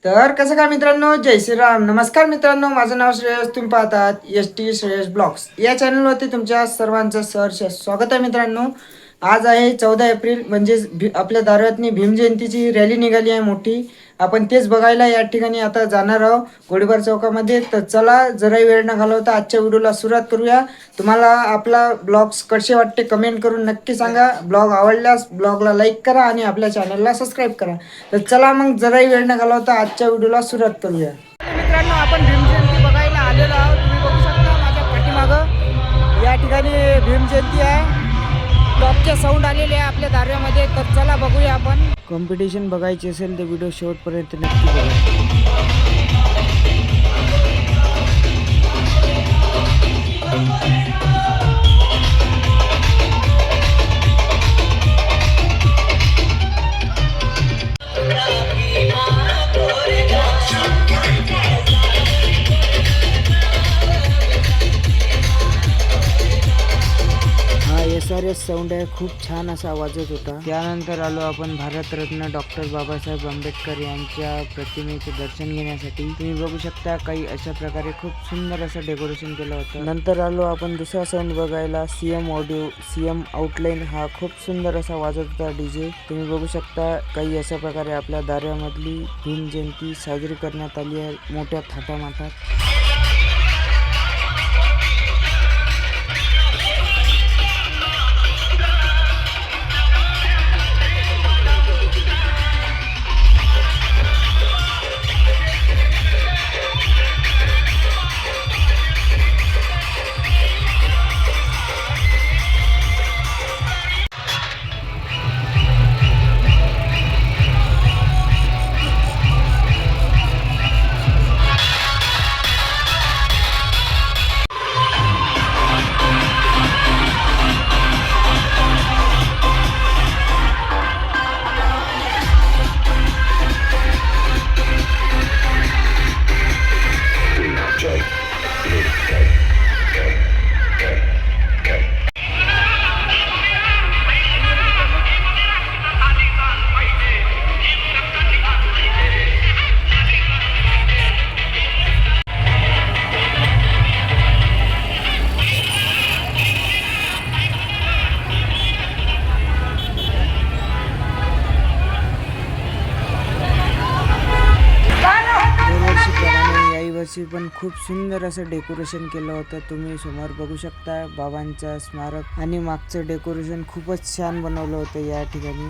तर कसं काय मित्रांनो, जय श्रीराम. नमस्कार मित्रांनो, माझं नाव श्रेयस. तुम्ही पाहतात टी श्रेयस ब्लॉग्स या चॅनलवरती तुमच्या सर्वांचं सहर्ष स्वागत आहे मित्रांनो. आज आहे 14 एप्रिल, म्हणजेच आपल्या दारव्यातनी भीम जयंतीची रॅली निघाली आहे मोठी. आपण तेच बघायला या ठिकाणी आता जाणार आहोत गोळीबार चौकामध्ये. तर चला, जराही वेळ न घालवता आजच्या व्हिडिओला सुरुवात करूया. तुम्हाला आपला ब्लॉग्स कसे वाटते कमेंट करून नक्की सांगा. ब्लॉग आवडल्यास ब्लॉगला लाईक करा आणि आपल्या चॅनलला सबस्क्राईब करा. तर चला मग जराही वेळ न घालवता आजच्या व्हिडिओला सुरुवात करूया. मित्रांनो, आपण भीम जयंती बघायला आलेलो आहोत. तुम्ही बघू शकता माझ्या पाठीमागं या ठिकाणी भीम जयंती आहे. टॉपचे साऊंड आलेले आहे आपल्या दारव्यामध्ये. तर चला बघूया आपण. कॉम्पिटिशन बघायची असेल तर व्हिडिओ शेवटपर्यंत नक्की बघा. SRS साऊंड आहे, खूप छान असा आवाजच होता. त्यानंतर आलो आपण भारतरत्न डॉक्टर बाबासाहेब आंबेडकर यांच्या प्रतिमेचे दर्शन घेण्यासाठी. तुम्ही बघू शकता काही अशा प्रकारे खूप सुंदर असं डेकोरेशन केलं होतं. नंतर आलो आपण दुसरा साऊंड बघायला, CM ऑडिओ, CM आउटलाईन. हा खूप सुंदर असा वाजत होता DJ. तुम्ही बघू शकता काही अशा प्रकारे आपल्या दाऱ्यामधली भीम जयंती साजरी करण्यात आली आहे मोठ्या थाटामाटात. यावर्षी पण खूप सुंदर असं डेकोरेशन केलं होतं. तुम्ही समोर बघू शकता बाबांचं स्मारक आणि मागचं डेकोरेशन खूपच छान बनवलं होतं या ठिकाणी.